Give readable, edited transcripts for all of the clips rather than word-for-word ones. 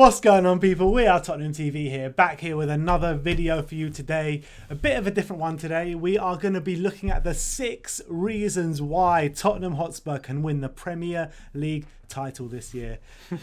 What's going on, people? We are Tottenham TV here, back here with another video for you today. A bit of a different one today. We are going to be looking at the 6 reasons why Tottenham Hotspur can win the Premier League title this year.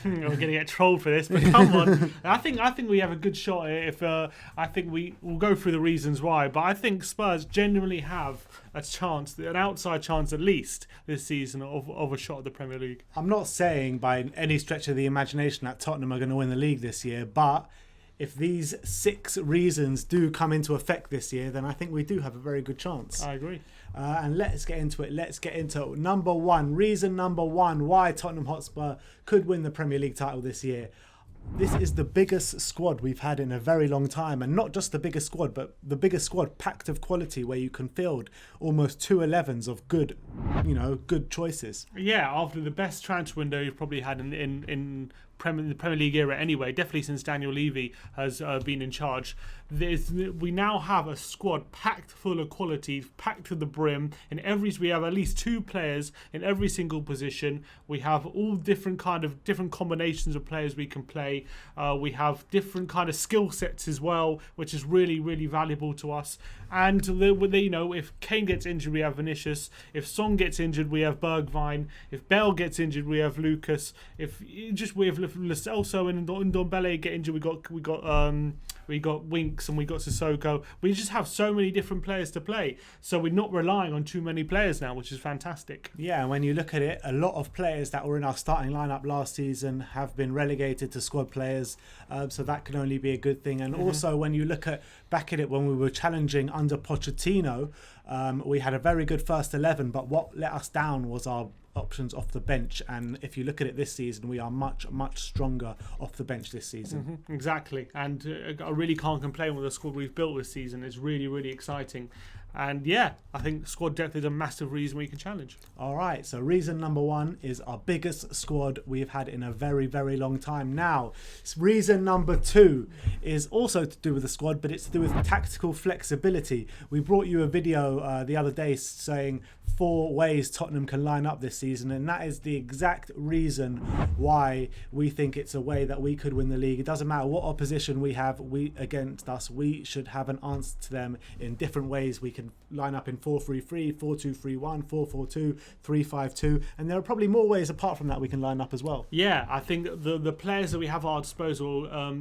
We're going to get trolled for this, but come on. I think we have a good shot if I think we will go through the reasons why, but I think Spurs genuinely have a chance, an outside chance at least this season of a shot at the Premier League. I'm not saying by any stretch of the imagination that Tottenham are going to win the league this year, but if these 6 reasons do come into effect this year, then I think we do have a very good chance. I agree. And let's get into it. Let's get into number 1. Reason number 1 why Tottenham Hotspur could win the Premier League title this year. This is the biggest squad we've had in a very long time, and not just the biggest squad, but the biggest squad packed of quality, where you can field almost 2 11s of good, good choices. Yeah, after the best transfer window you've probably had in the Premier League era anyway, definitely since Daniel Levy has been in charge. We now have a squad packed full of quality, packed to the brim. We have at least 2 players in every single position. We have all different combinations of players we can play. We have different kind of skill sets as well, which is really, really valuable to us. And if Kane gets injured, we have Vinicius. If Son gets injured, we have Bergwijn. If Bale gets injured, we have Lucas. If Lo Celso and Ndombele get injured, we got Winks and we got Sissoko. We just have so many different players to play, so we're not relying on too many players now, which is fantastic. Yeah, and when you look at it, a lot of players that were in our starting lineup last season have been relegated to squad players, so that can only be a good thing. And also, when you look back at it, when we were challenging under Pochettino, we had a very good first 11, but what let us down was our options off the bench. And if you look at it this season, we are much, much stronger off the bench this season. Exactly, and I really can't complain with the squad we've built this season. It's really, really exciting. And yeah, I think squad depth is a massive reason we can challenge. All right, so reason number 1 is our biggest squad we've had in a very, very long time. Now, reason number 2 is also to do with the squad, but it's to do with tactical flexibility. We brought you a video the other day saying 4 ways Tottenham can line up this season, and that is the exact reason why we think it's a way that we could win the league. It doesn't matter what opposition we have against us, we should have an answer to them in different ways. We can line up in 4-3-3, 4-2-3-1, 4-4-2, 3-5-2, and there are probably more ways apart from that we can line up as well. Yeah, I think the players that we have at our disposal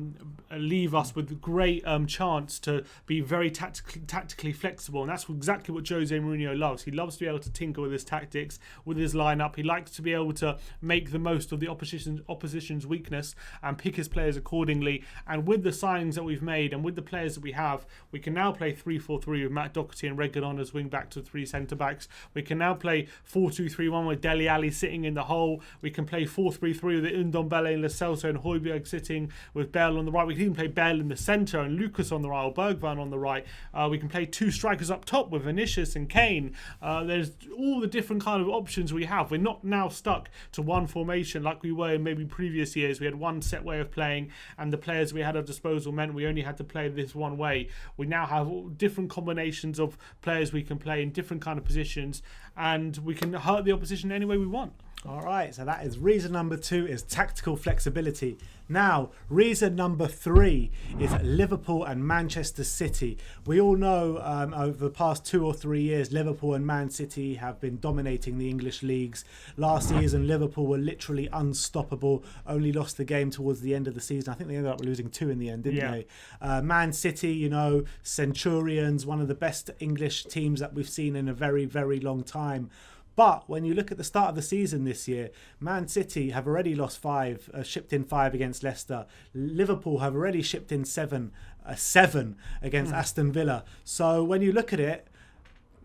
leave us with great chance to be very tactically flexible, and that's exactly what Jose Mourinho loves. He loves to be able to tinker with his tactics, with his lineup. He likes to be able to make the most of the opposition's weakness and pick his players accordingly. And with the signings that we've made and with the players that we have, we can now play 3-4-3 with Matt Doherty and Reguilon as wing back to 3 centre backs. We can now play 4-2-3-1 with Dele Alli sitting in the hole. We can play 4-3-3 with Ndombele and Lo Celso and Højbjerg sitting with Bale on the right. We can even play Bale in the centre and Lucas on the right, or Bergwijn on the right. We can play 2 strikers up top with Vinicius and Kane. There's all the different kind of options we have. We're not now stuck to one formation like we were in maybe previous years. We had one set way of playing, and the players we had at disposal meant we only had to play this one way. We now have different combinations of players we can play in different kind of positions, and we can hurt the opposition any way we want. All right, so that is reason number 2 is tactical flexibility. Now, reason number 3 is Liverpool and Manchester City. We all know over the past 2 or 3 years, Liverpool and Man City have been dominating the English leagues. Last season, Liverpool were literally unstoppable, only lost the game towards the end of the season. I think they ended up losing 2 in the end, didn't they? Man City, Centurions, one of the best English teams that we've seen in a very, very long time. But when you look at the start of the season this year, Man City have already lost 5, shipped in 5 against Leicester. Liverpool have already shipped in 7 against Aston Villa. So when you look at it,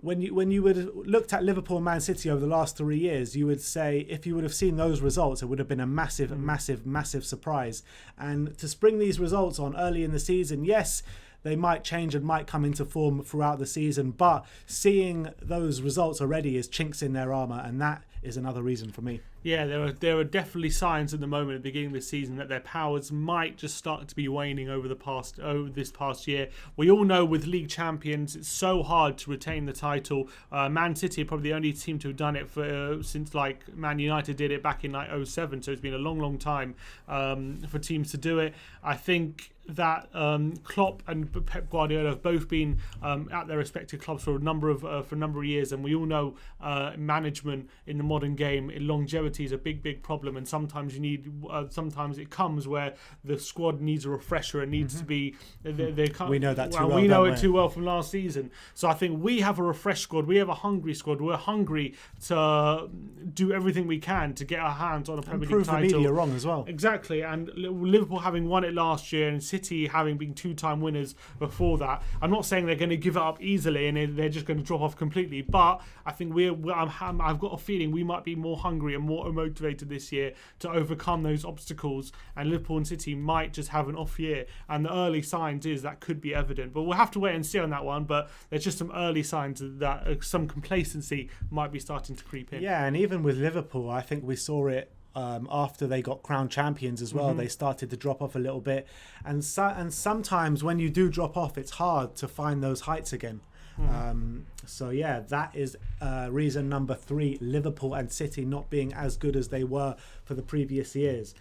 when you would have looked at Liverpool and Man City over the last 3 years, you would say, if you would have seen those results, it would have been a massive, massive, massive surprise. And to spring these results on early in the season, yes, they might change and might come into form throughout the season, but seeing those results already is chinks in their armour, and that is another reason for me. Yeah, there are definitely signs at the moment at the beginning of the season that their powers might just start to be waning over this past year. We all know with league champions, it's so hard to retain the title. Man City are probably the only team to have done it since like Man United did it back in like 07. So it's been a long time for teams to do it. I think that Klopp and Pep Guardiola have both been at their respective clubs for a number of years, and we all know management in the modern game, longevity is a big problem, and sometimes sometimes it comes where the squad needs a refresher and needs to be. We know that too well. We know it too well from last season. So I think we have a refreshed squad. We have a hungry squad. We're hungry to do everything we can to get our hands on a Premier League title. Prove the media wrong as well. Exactly, and Liverpool having won it last year and City having been two-time winners before that. I'm not saying they're going to give it up easily and they're just going to drop off completely, but I think I've got a feeling we might be more hungry and more motivated this year to overcome those obstacles, and Liverpool and City might just have an off year, and the early signs is that could be evident, but we'll have to wait and see on that one. But there's just some early signs that some complacency might be starting to creep in. Yeah, and even with Liverpool, I think we saw it after they got crowned champions as well. They started to drop off a little bit, and sometimes when you do drop off, it's hard to find those heights again. So yeah, that is reason number 3, Liverpool and City not being as good as they were for the previous years.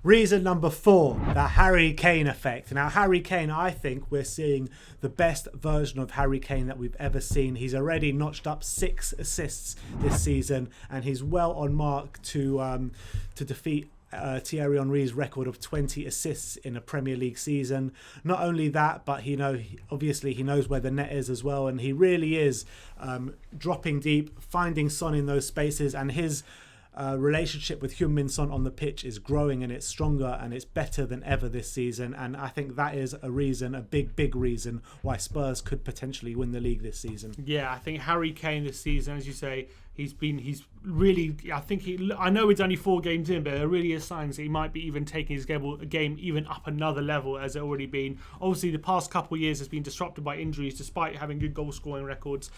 Reason number 4, the Harry Kane effect. Now, Harry Kane, I think we're seeing the best version of Harry Kane that we've ever seen. He's already notched up 6 assists this season, and he's well on mark to defeat Thierry Henry's record of 20 assists in a Premier League season. Not only that, but obviously he knows where the net is as well, and he really is dropping deep, finding Son in those spaces, and his relationship with Heung-min Son on the pitch is growing, and it's stronger and it's better than ever this season. And I think that is a big reason why Spurs could potentially win the league this season. Yeah, I think Harry Kane this season, as you say, he's really, I know it's only 4 games in, but there really is signs that he might be even taking his game even up another level as it already been. Obviously, the past couple of years has been disrupted by injuries, despite having good goal scoring records.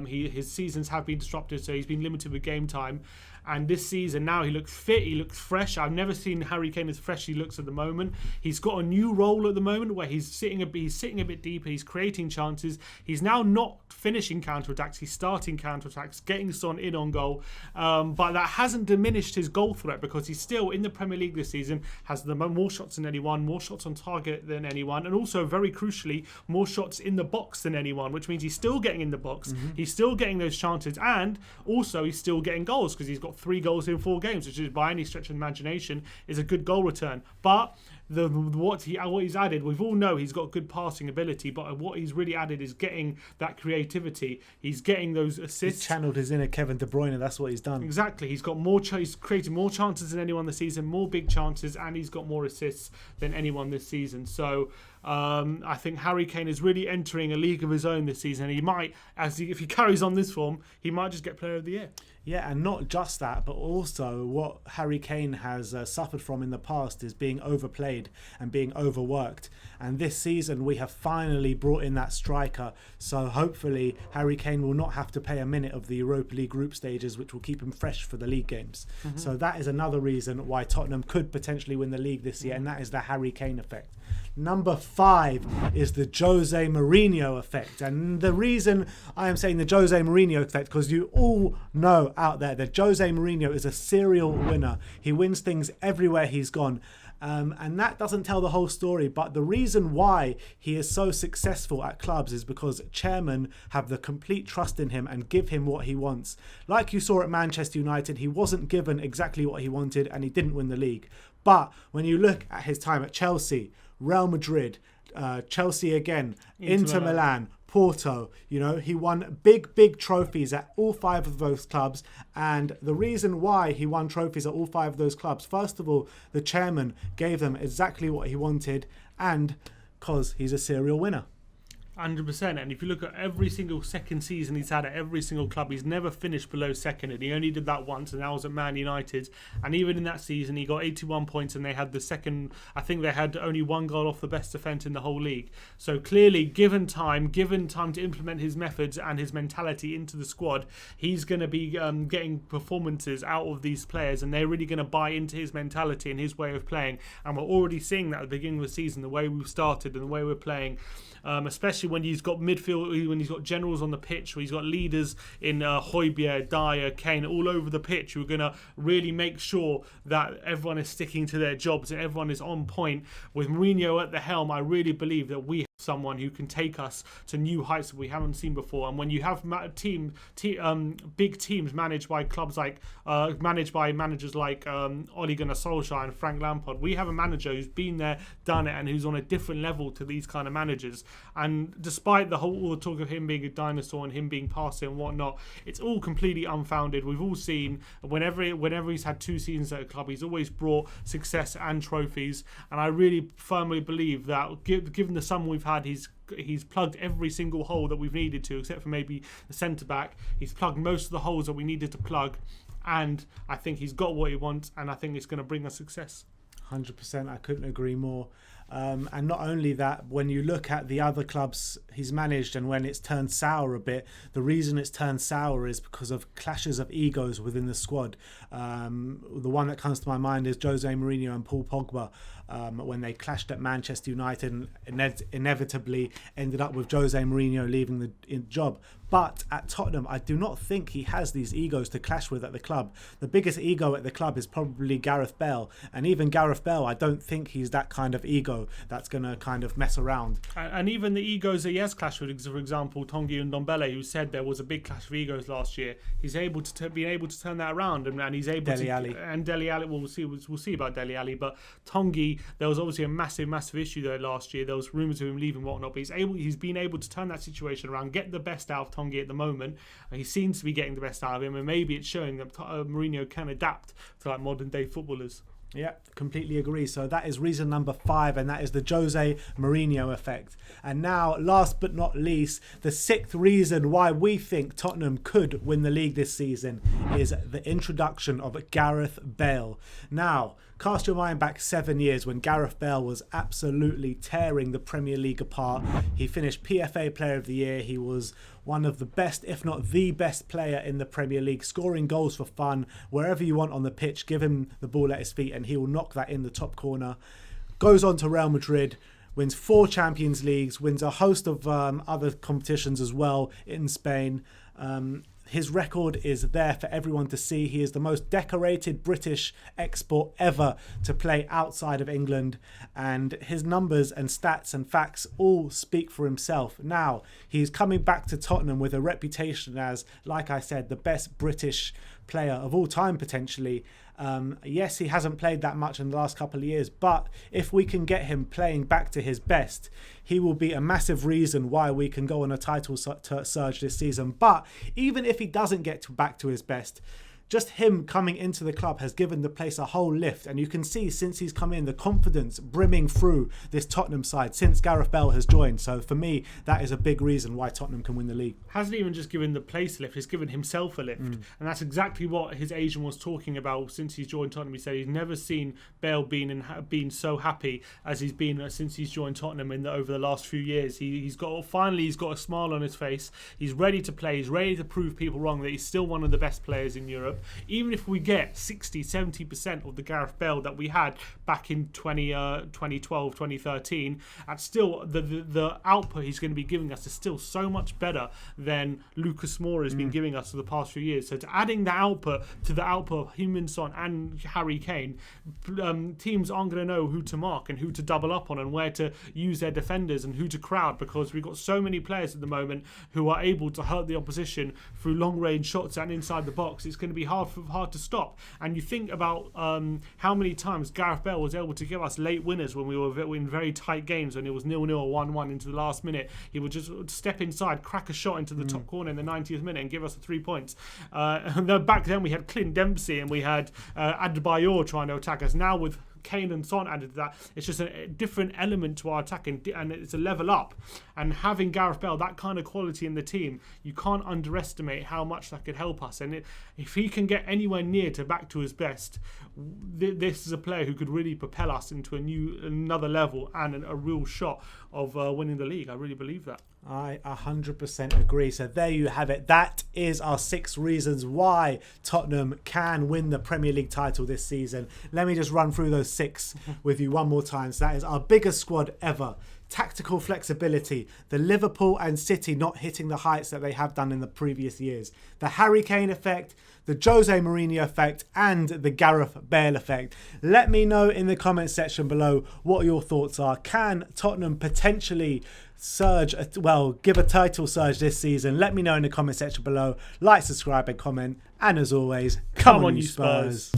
His seasons have been disrupted, so he's been limited with game time. And this season now he looks fit, he looks fresh. I've never seen Harry Kane as fresh as he looks at the moment. He's got a new role at the moment where he's sitting a bit deeper, he's creating chances. He's now not finishing counter-attacks, he's starting counter-attacks, getting Son in on goal. But that hasn't diminished his goal threat, because he's still in the Premier League this season, has more shots than anyone, more shots on target than anyone, and also, very crucially, more shots in the box than anyone, which means he's still getting in the box, he's still getting those chances, and also he's still getting goals, because he's got 3 goals in 4 games, which is, by any stretch of imagination, is a good goal return. But what he's added, we've all know he's got good passing ability, but what he's really added is getting that creativity. He's getting those assists. He's channeled his inner Kevin De Bruyne. That's what he's done. Exactly. He's got he's created more chances than anyone this season, more big chances, and he's got more assists than anyone this season. So I think Harry Kane is really entering a league of his own this season. He might, if he carries on this form, he might just get Player of the Year. Yeah, and not just that, but also what Harry Kane has suffered from in the past is being overplayed and being overworked. And this season we have finally brought in that striker. So hopefully Harry Kane will not have to play a minute of the Europa League group stages, which will keep him fresh for the league games. So that is another reason why Tottenham could potentially win the league this year, and that is the Harry Kane effect. Number 5 is the Jose Mourinho effect. And the reason I am saying the Jose Mourinho effect, because you all know out there that Jose Mourinho is a serial winner. He wins things everywhere he's gone. And that doesn't tell the whole story, but the reason why he is so successful at clubs is because chairmen have the complete trust in him and give him what he wants. Like you saw at Manchester United, he wasn't given exactly what he wanted and he didn't win the league. But when you look at his time at Chelsea, Real Madrid, Chelsea again, Inter Milan, Porto, he won big trophies at all 5 of those clubs. And the reason why he won trophies at all 5 of those clubs, first of all, the chairman gave them exactly what he wanted, and because he's a serial winner. 100%. And if you look at every single second season he's had at every single club, he's never finished below second, and he only did that once, and that was at Man United. And even in that season he got 81 points, and they had the second, I think they had only one goal off the best defence in the whole league. So clearly, given time to implement his methods and his mentality into the squad, he's going to be getting performances out of these players, and they're really going to buy into his mentality and his way of playing. And we're already seeing that at the beginning of the season, the way we've started and the way we're playing. Especially when he's got midfield, when he's got generals on the pitch, when he's got leaders in Højbjerg, Dyer, Kane, all over the pitch, who are going to really make sure that everyone is sticking to their jobs and everyone is on point. With Mourinho at the helm, I really believe that we have someone who can take us to new heights that we haven't seen before. And when you have big teams managed by clubs like managed by managers like Ole Gunnar Solskjaer and Frank Lampard, we have a manager who's been there, done it, and who's on a different level to these kind of managers. And despite all the talk of him being a dinosaur and him being passing and whatnot, it's all completely unfounded. We've all seen whenever he's had 2 seasons at a club, he's always brought success and trophies. And I really firmly believe that given the sum we've had, he's plugged every single hole that we've needed to, except for maybe the centre back. He's plugged most of the holes that we needed to plug, and I think he's got what he wants, and I think it's going to bring us success. 100%, I couldn't agree more. And not only that, when you look at the other clubs he's managed and when it's turned sour a bit, the reason it's turned sour is because of clashes of egos within the squad. The one that comes to my mind is Jose Mourinho and Paul Pogba, when they clashed at Manchester United and inevitably ended up with Jose Mourinho leaving the job. But at Tottenham, I do not think he has these egos to clash with at the club. The biggest ego at the club is probably Gareth Bale. And even Gareth Bale, I don't think he's that kind of ego that's going to kind of mess around. And even the egos that he has clashed with, for example, Tanguy Ndombele, who said there was a big clash of egos last year, he's able to be able to turn that around, and he's able Dele to. Alli. And Dele Alli, we'll see about Dele Alli, but Tanguy, there was obviously a massive issue there last year. There was rumours of him leaving and whatnot, but he's been able to turn that situation around, get the best out of Tanguy at the moment. He seems to be getting the best out of him, and maybe it's showing that Mourinho can adapt to like modern day footballers. Yeah, completely agree. So that is reason number 5, and that is the Jose Mourinho effect. And now, last but not least, the 6th reason why we think Tottenham could win the league this season is the introduction of Gareth Bale. Now, cast your mind back 7 years when Gareth Bale was absolutely tearing the Premier League apart. He finished PFA Player of the Year. He was one of the best, if not the best player in the Premier League, scoring goals for fun. Wherever you want on the pitch, give him the ball at his feet and he will knock that in the top corner. Goes on to Real Madrid, wins 4 Champions Leagues, wins a host of other competitions as well in Spain. His record is there for everyone to see. He is the most decorated British export ever to play outside of England. And his numbers and stats and facts all speak for himself. Now, he's coming back to Tottenham with a reputation as, like I said, the best British player of all time, potentially. Yes, he hasn't played that much in the last couple of years, but if we can get him playing back to his best, he will be a massive reason why we can go on a title surge this season. But even if he doesn't get back to his best, just him coming into the club has given the place a whole lift. And you can see since he's come in, the confidence brimming through this Tottenham side since Gareth Bale has joined. So for me, that is a big reason why Tottenham can win the league. Hasn't even just given the place a lift, he's given himself a lift. And that's exactly what his agent was talking about since he's joined Tottenham. He said he's never seen Bale been so happy as he's been since he's joined Tottenham over the last few years. He's got a smile on his face. He's ready to play. He's ready to prove people wrong that he's still one of the best players in Europe. Even if we get 60-70% of the Gareth Bale that we had back in 2012, 2013, and still the output he's going to be giving us is still so much better than Lucas Moura has been giving us for the past few years. So to adding the output to the output of Heung-min Son and Harry Kane, teams aren't going to know who to mark and who to double up on and where to use their defenders and who to crowd, because we've got so many players at the moment who are able to hurt the opposition through long-range shots and inside the box. It's going to be hard to stop. And you think about how many times Gareth Bale was able to give us late winners when we were in very tight games, when it was 0-0 or 1-1 into the last minute. He would just step inside, crack a shot into the top corner in the 90th minute and give us the 3 points. And then back then we had Clint Dempsey and we had Adebayor trying to attack us. Now with Kane and Son added to that, it's just a different element to our attacking, and it's a level up. And having Gareth Bale, that kind of quality in the team, you can't underestimate how much that could help us. And if he can get anywhere near to back to his best, this is a player who could really propel us into another level and a real shot of winning the league. I really believe that. I 100% agree. So there you have it. That is our 6 reasons why Tottenham can win the Premier League title this season. Let me just run through those 6 with you one more time. So that is our biggest squad ever. Tactical flexibility, the Liverpool and City not hitting the heights that they have done in the previous years, the Harry Kane effect, the Jose Mourinho effect, and the Gareth Bale effect. Let me know in the comment section below what your thoughts are. Can Tottenham potentially give a title surge this season? Let me know in the comment section below. Like, subscribe and comment, and as always, come on you Spurs.